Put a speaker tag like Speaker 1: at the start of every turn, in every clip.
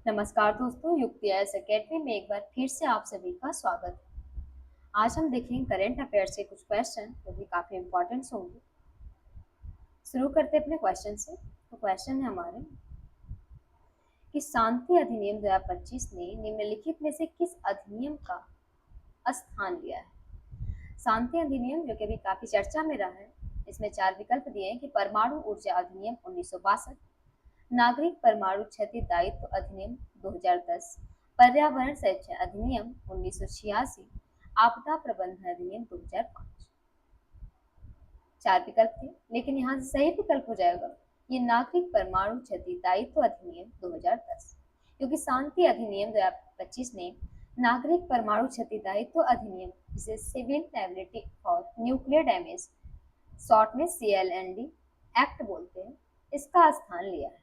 Speaker 1: नमस्कार दोस्तों, युक्ति आईएएस एकेडमी में एक बार फिर से आप सभी का स्वागत है। आज हम देखेंगे करंट अफेयर्स के कुछ क्वेश्चन जो कि काफी इंपॉर्टेंट होंगे। शुरू करते हैं अपने क्वेश्चन से। तो क्वेश्चन है हमारे कि शांति अधिनियम 2025 ने निम्नलिखित में से किस अधिनियम का स्थान लिया है। शांति अधिनियम जो कि अभी काफी चर्चा में रहा है, इसमें 4 विकल्प दिए हैं कि परमाणु ऊर्जा अधिनियम 1962, नागरिक परमाणु क्षति दायित्व अधिनियम 2010, पर्यावरण संरक्षण अधिनियम 1986, आपदा प्रबंधन अधिनियम 2005। 4 विकल्प थे, लेकिन यहाँ से सही विकल्प हो जाएगा ये नागरिक परमाणु क्षति दायित्व अधिनियम 2010, क्योंकि शांति अधिनियम 2025 ने नागरिक परमाणु क्षति दायित्व अधिनियम, जिसे civil liability for nuclear damage short में CLND एक्ट बोलते हैं, इसका स्थान लिया है,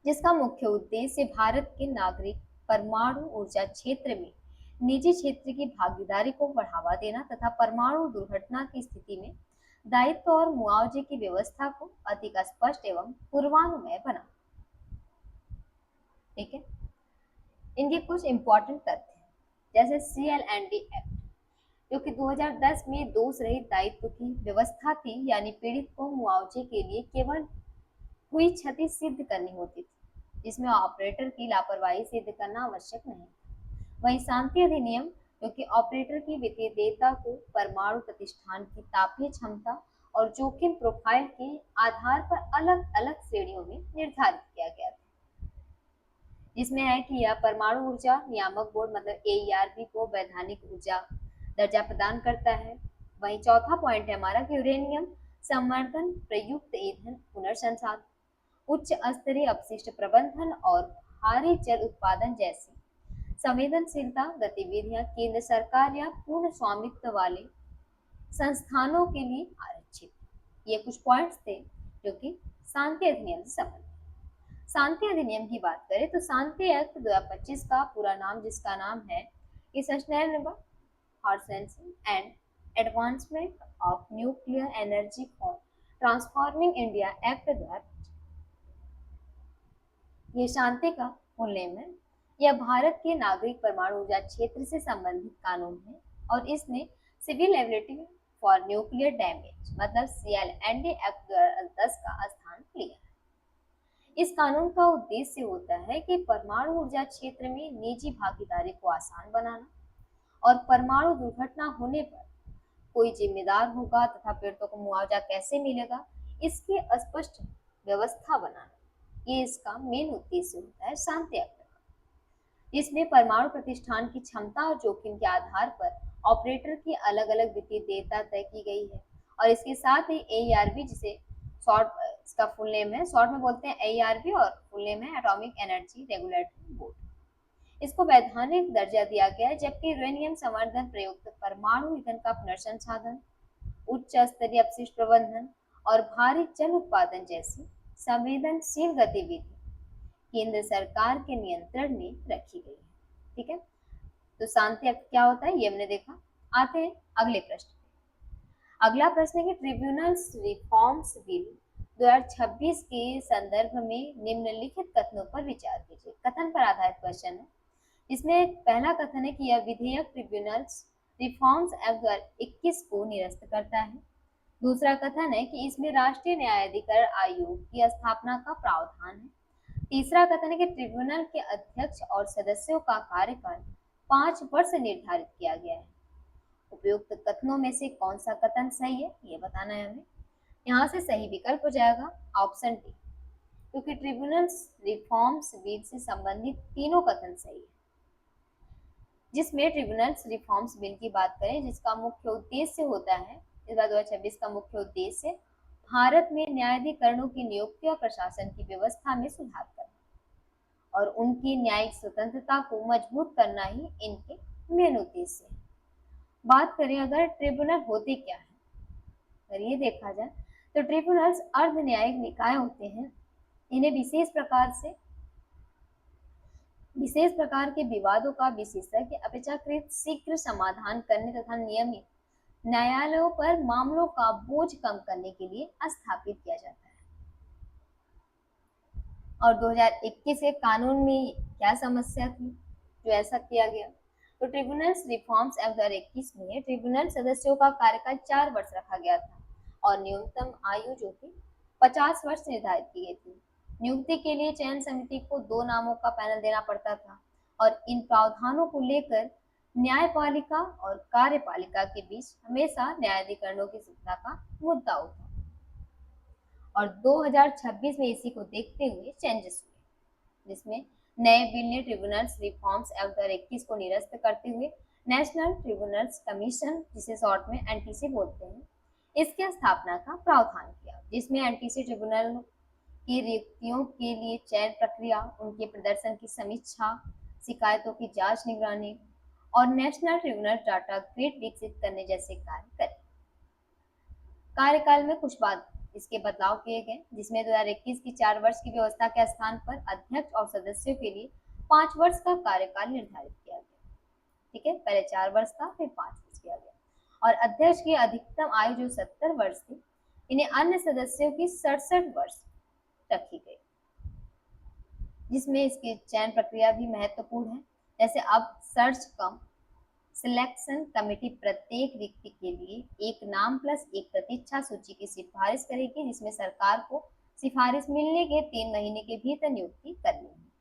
Speaker 1: जिसका मुख्य उद्देश्य भारत के नागरिक परमाणु ऊर्जा क्षेत्र में निजी क्षेत्र की भागीदारी को बढ़ावा देना तथा परमाणु दुर्घटना की स्थिति में दायित्व और मुआवजे की व्यवस्था को अधिक स्पष्ट एवं पूर्वानुमेय बना। ठीक है, इनके कुछ इंपॉर्टेंट तथ्य हैं, जैसे CLND एक्ट जो कि 2010 में दोष रहित दायित्व की व्यवस्था थी, यानी पीड़ित को मुआवजे के लिए केवल हुई क्षति सिद्ध करनी होती थी, जिसमें ऑपरेटर की लापरवाही सिद्ध करना आवश्यक नहीं। वहीं शांति अधिनियम जो कि ऑपरेटर की वित्तीय देयता को परमाणु प्रतिष्ठान की तापीय क्षमता और जोखिम प्रोफाइल के आधार पर अलग अलग श्रेणियों में निर्धारित किया गया था, जिसमें है कि यह परमाणु ऊर्जा नियामक बोर्ड मतलब AERB को वैधानिक ऊर्जा दर्जा प्रदान करता है। वहीं चौथा पॉइंट है हमारा कि यूरेनियम संवर्धन, प्रयुक्त ईंधन पुनर्संसाधन, उच्च स्तरीय अपशिष्ट प्रबंधन और भारी जल उत्पादन जैसी संवेदनशीलता गतिविधियां केंद्र सरकार या पूर्ण स्वामित्व वाले संस्थानों के लिए आरक्षित। ये कुछ पॉइंट्स थे जो कि शांति अधिनियम से संबंधित। शांति अधिनियम की बात करें तो शांति एक्ट 2025 का पूरा नाम, जिसका नाम है कि sustainable harnessing and advancement of nuclear energy for transforming India act 2025। ये शांति का फुल नेम है। यह भारत के नागरिक परमाणु ऊर्जा क्षेत्र से संबंधित कानून है और इसने civil liability for nuclear damage मतलब CLND एक्ट 2010 का स्थान लिया है। इस कानून का उद्देश्य होता है कि परमाणु ऊर्जा क्षेत्र में निजी भागीदारी को आसान बनाना और परमाणु दुर्घटना होने पर कोई जिम्मेदार होगा तथा पीड़ितों को मुआवजा कैसे मिलेगा, इसकी स्पष्ट व्यवस्था बनाना। ये इसका मेन उद्देश्य होता है शांति एक्ट का, जिसमें परमाणु प्रतिष्ठान की क्षमता और जोखिम के आधार पर ऑपरेटर की अलग अलग वित्तीय देयता तय की गई है। और इसके साथ ही AERB, जिसे शॉर्ट इसका फुल नेम है, शॉर्ट में बोलते हैं AERB और फुल नेम है एटॉमिक एनर्जी रेगुलेटरी बोर्ड, इसको वैधानिक दर्जा दिया गया है। जबकि यूरेनियम संवर्धन, प्रयुक्त परमाणु ईंधन का पुनर्संसाधन, उच्च स्तरीय अपशिष्ट प्रबंधन और भारी जल उत्पादन जैसी संवेदनशील गतिविधि केंद्र सरकार के नियंत्रण में रखी गई है। ठीक है, तो शांति एक्ट क्या होता है ये हमने देखा। आते हैं अगले प्रश्न। अगला प्रश्न है कि ट्रिब्यूनल्स रिफॉर्म्स बिल 2026 के संदर्भ में निम्नलिखित कथनों पर विचार कीजिए। कथन पर आधारित क्वेश्चन है। इसमें पहला कथन है कि यह विधेयक ट्रिब्यूनल्स रिफॉर्म्स एक्ट 2021 को निरस्त करता है। दूसरा कथन है कि इसमें राष्ट्रीय न्यायाधिकरण आयोग की स्थापना का प्रावधान है। तीसरा कथन है कि ट्रिब्यूनल के अध्यक्ष और सदस्यों का कार्यकाल 5 वर्ष निर्धारित किया गया है। उपयुक्त कथनों में से कौन सा कथन सही है ये बताना है हमें। यहाँ से सही विकल्प हो जाएगा ऑप्शन डी, क्योंकि ट्रिब्यूनल्स रिफॉर्म्स बिल से संबंधित तीनों कथन सही है। जिसमें ट्रिब्यूनल्स रिफॉर्म्स बिल की बात करें, जिसका मुख्य उद्देश्य होता है, इस बार 2026 का मुख्य उद्देश्य भारत में न्यायाधिकरणों की नियुक्ति और प्रशासन की व्यवस्था में सुधार करना और उनकी न्यायिक स्वतंत्रता को मजबूत करना ही इनके मेन उद्देश्य है। बात करें अगर ट्रिब्यूनल होते क्या है, अगर ये देखा जाए तो ट्रिब्यूनल्स अर्ध न्यायिक निकाय होते हैं। इन्हें विशेष प्रकार के विवादों का विशेषज्ञ अपेक्षाकृत शीघ्र समाधान करने तथा नियमित न्यायालयों पर मामलों का बोझ कम करने के लिए स्थापित किया जाता है। और 2021 के कानून में क्या समस्या थी जो ऐसा किया गया? तो ट्रिब्यूनल्स रिफॉर्म्स एक्ट 2021 में ट्रिब्यूनल सदस्यों का कार्यकाल 4 वर्ष रखा गया था और न्यूनतम आयु जो थी 50 वर्ष निर्धारित की गई थी। नियुक्ति के लिए चयन समिति को 2 नामों का पैनल देना पड़ता था और इन प्रावधानों को लेकर न्यायपालिका और कार्यपालिका के बीच हमेशा न्यायाधिकरणों की सुविधा का मुद्दा उठा और 2026 में इसी को देखते हुए चेंजेस हुए, जिसमें नए बिल ने ट्रिब्यूनल्स रिफॉर्म्स एक्ट 2021 को निरस्त करते हुए नेशनल ट्रिब्यूनल्स कमीशन, जिसे शॉर्ट में एनटीसी बोलते हैं, इसके स्थापना का प्रावधान किया, जिसमें एनटीसी ट्रिब्यूनल की रिक्तियों के लिए चयन प्रक्रिया, उनके प्रदर्शन की समीक्षा, शिकायतों की जांच निगरानी और नेशनल ट्रिब्यूनल डाटा ग्रिड विकसित करने जैसे कार्य करे। कार्यकाल में कुछ बाद इसके बदलाव किए गए, जिसमें 2021 की 4 वर्ष की व्यवस्था के स्थान पर अध्यक्ष और सदस्यों के लिए 5 वर्ष का कार्यकाल निर्धारित किया गया। ठीक है, पहले 4 वर्ष था, फिर 5 वर्ष किया गया और अध्यक्ष की अधिकतम आयु जो 70 वर्ष थी, इन्हें अन्य सदस्यों की 67 वर्ष रखी गई, जिसमें इसकी चयन प्रक्रिया भी महत्वपूर्ण है। जैसे अब सर्च कम सिलेक्शन कमेटी प्रत्येक रिक्ति के लिए एक नाम प्लस एक प्रतीक्षा सूची की सिफारिश करेगी, जिसमें सरकार को सिफारिश मिलने के 3 महीने के भीतर नियुक्ति करनी है।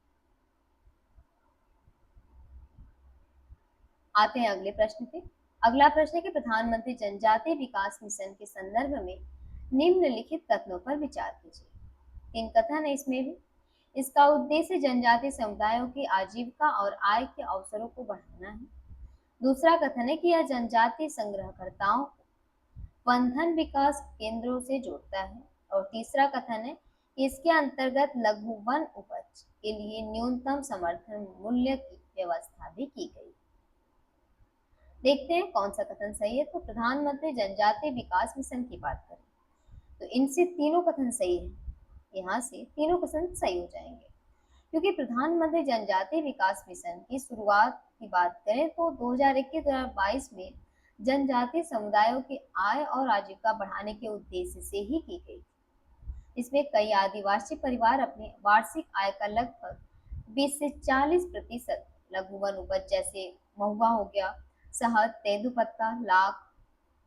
Speaker 1: आते हैं अगले प्रश्न पे। अगला प्रश्न है कि प्रधानमंत्री जनजातीय विकास मिशन के संदर्भ में निम्नलिखित कथनों पर विचार कीजिए। 3 कथन है इसमें भी। इसका उद्देश्य जनजातीय समुदायों की आजीविका और आय के अवसरों को बढ़ाना है। दूसरा कथन है कि यह जनजातीय संग्रहकर्ताओं को वनधन विकास केंद्रों से जोड़ता है और तीसरा कथन है कि इसके अंतर्गत लघु वन उपज के लिए न्यूनतम समर्थन मूल्य की व्यवस्था भी की गई। देखते हैं कौन सा कथन सही है। तो प्रधानमंत्री जनजातीय विकास मिशन की बात करें तो इनसे तीनों कथन सही है, यहाँ से तीनों कथन सही हो जाएंगे, क्योंकि प्रधानमंत्री जनजातीय विकास मिशन की शुरुआत की बात करें तो 2021-2022 में जनजातीय समुदायों की आय और आजीविका बढ़ाने के उद्देश्य से ही की गई। इसमें कई आदिवासी परिवार अपनी वार्षिक आय का लगभग 20 से 40% लघु वन उपज जैसे महुआ हो गया, शहद, तेंदुपत्ता, लाख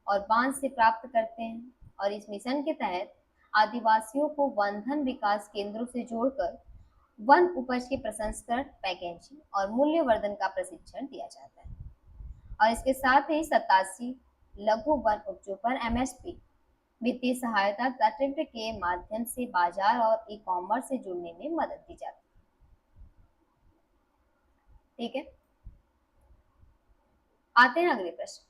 Speaker 1: और बांस से प्राप्त करते हैं और इस मिशन के तहत आदिवासियों को वनधन विकास केंद्रों से जोड़कर वन उपज के प्रसंस्करण, पैकेजिंग और मूल्यवर्धन का प्रशिक्षण दिया जाता है और इसके साथ ही 87 लघु वन उपजों पर एमएसपी वित्तीय सहायता तंत्र के माध्यम से बाजार और ई कॉमर्स से जुड़ने में मदद दी जाती है। ठीक है, आते हैं अगले प्रश्न।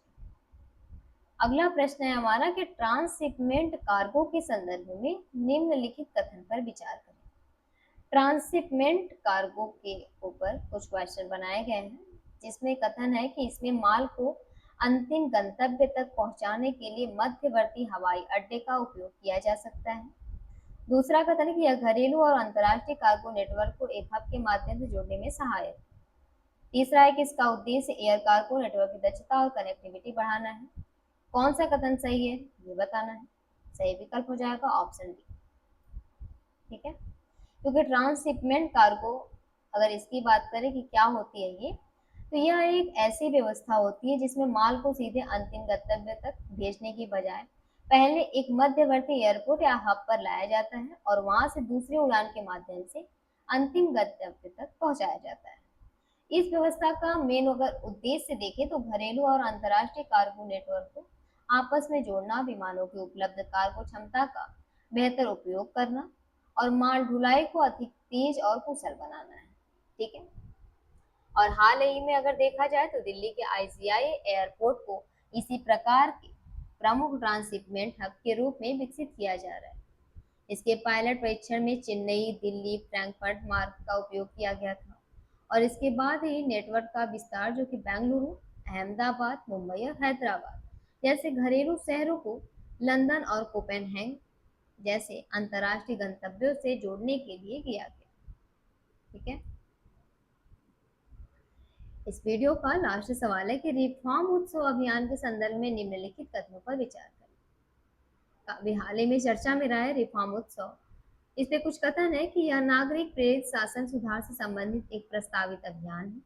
Speaker 1: अगला प्रश्न है हमारा कि ट्रांसशिपमेंट कार्गो के संदर्भ में निम्नलिखित कथन पर विचार करें। ट्रांसशिपमेंट कार्गो के ऊपर कुछ क्वेश्चन बनाए गए हैं, जिसमें कथन है कि इसमें माल को अंतिम गंतव्य तक पहुंचाने के लिए मध्यवर्ती हवाई अड्डे का उपयोग किया जा सकता है। दूसरा कथन है कि यह घरेलू और अंतर्राष्ट्रीय कार्गो नेटवर्क को एक हब के माध्यम से जोड़ने में सहायक है। तीसरा है कि इसका उद्देश्य एयर कार्गो नेटवर्क की दक्षता और कनेक्टिविटी बढ़ाना है। कौन सा कथन सही है ये बताना है। सही विकल्प हो जाएगा ऑप्शन डी। ठीक है, क्योंकि ट्रांसशिपमेंट कार्गो अगर इसकी बात करें कि क्या होती है ये, तो यह एक ऐसी व्यवस्था होती है जिसमें माल को सीधे अंतिम गंतव्य तक भेजने की बजाय पहले एक मध्यवर्ती एयरपोर्ट या हब पर लाया जाता है और वहां से दूसरी उड़ान के माध्यम से अंतिम गंतव्य तक पहुंचाया जाता है। इस व्यवस्था का मेन अगर उद्देश्य देखें तो घरेलू और अंतर्राष्ट्रीय कार्गो नेटवर्क को आपस में जोड़ना, विमानों की उपलब्ध कार्गो क्षमता का बेहतर उपयोग करना और माल ढुलाई को अधिक तेज और कुशल बनाना है। ठीक है, और हाल ही में अगर देखा जाए तो दिल्ली के आईजीआई एयरपोर्ट को इसी प्रकार के प्रमुख ट्रांसशिपमेंट हब के रूप में विकसित किया जा रहा है। इसके पायलट परीक्षण में चेन्नई, दिल्ली, फ्रैंकफर्ट मार्ग का उपयोग किया गया था और इसके बाद ही नेटवर्क का विस्तार जो कि बेंगलुरु, अहमदाबाद, मुंबई और हैदराबाद जैसे घरेलू शहरों को लंदन और कोपेनहेगन जैसे अंतर्राष्ट्रीय गंतव्यों से जोड़ने के लिए किया गया। ठीक है, इस वीडियो का लास्ट सवाल है कि रिफॉर्म उत्सव अभियान के संदर्भ में निम्नलिखित कथनों पर विचार करें। अभी हाल ही में चर्चा में रहा है रिफॉर्म उत्सव, इस पे कुछ कथन है कि यह नागरिक प्रेरित शासन सुधार से संबंधित एक प्रस्तावित अभियान है।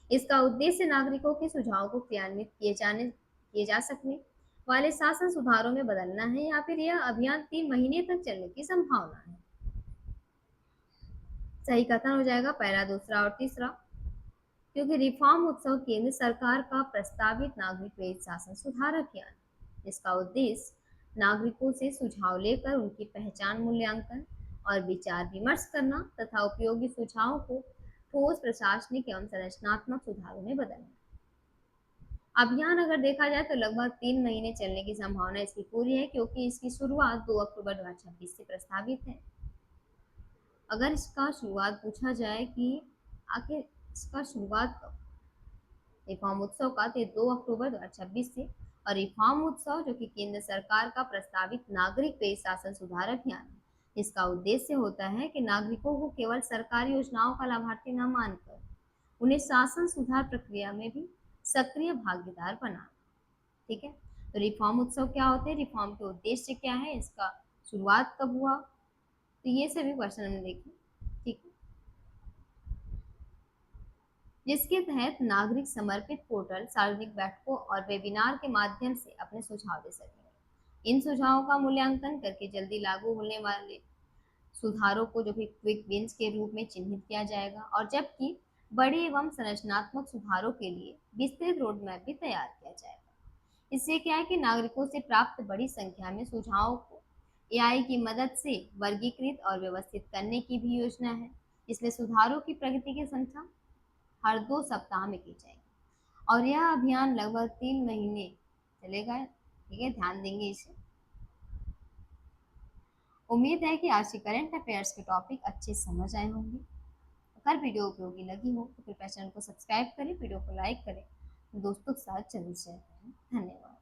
Speaker 1: इसका उद्देश्य नागरिकों के सुझावों को क्रियान्वित किए जा सकने वाले शासन सुधारों में बदलना है, या फिर यह अभियान 3 महीने तक चलने की संभावना है। सही कथन हो जाएगा पहला, दूसरा और तीसरा, क्योंकि रिफॉर्म उत्सव केंद्र सरकार का प्रस्तावित नागरिक प्रेरित शासन सुधार अभियान। इसका उद्देश्य नागरिकों से सुझाव लेकर उनकी पहचान, मूल्यांकन और विचार विमर्श करना तथा उपयोगी सुझावों को ठोस प्रशासनिक एवं संरचनात्मक सुधारों में बदलना। अभियान अगर देखा जाए तो लगभग 3 महीने चलने की संभावना इसकी पूरी है, क्योंकि इसकी शुरुआत 2 अक्टूबर 2026 से प्रस्तावित है। अगर इसका शुरुआत पूछा जाए कि आखिर इसका शुरुआत कब, रिफॉर्म उत्सव का, तो 2 अक्टूबर 2026 से। और रिफॉर्म उत्सव जो कि केंद्र सरकार का प्रस्तावित नागरिक पेश शासन सुधार अभियान है, इसका उद्देश्य होता है कि नागरिकों को केवल सरकारी योजनाओं का लाभार्थी न मानकर उन्हें शासन सुधार प्रक्रिया में भी सक्रिय भागीदार बनाना। ठीक है, तो रिफॉर्म उत्सव क्या होते हैं, रिफॉर्म के उद्देश्य क्या है, इसका शुरुआत कब हुआ, तो ये सभी क्वेश्चन हमने देखे। ठीक है, जिसके तहत नागरिक समर्पित पोर्टल, सार्वजनिक बैठकों और वेबिनार के माध्यम से अपने सुझाव दे सकेंगे। इन सुझावों का मूल्यांकन करके जल्दी लागू होने वाले सुधारों को जो कि क्विक विंस के रूप में चिन्हित किया जाएगा, और जबकि बड़े एवं संरचनात्मक सुधारों के लिए विस्तृत रोड मैप भी तैयार किया जाएगा। इससे क्या है कि नागरिकों से प्राप्त बड़ी संख्या में सुझावों को एआई की मदद से वर्गीकृत और व्यवस्थित करने की भी योजना है। इसलिए सुधारों की प्रगति की समीक्षा हर 2 सप्ताह में की जाएगी, और यह अभियान लगभग 3 महीने चलेगा। ठीक है, ध्यान देंगे इसे। उम्मीद है कि आज की करंट अफेयर्स के टॉपिक अच्छे समझ आए होंगे। अगर वीडियो उपयोगी लगी हो तो कृपया चैनल को सब्सक्राइब करें, वीडियो को लाइक करें, दोस्तों के साथ जल्दी शेयर करें। धन्यवाद।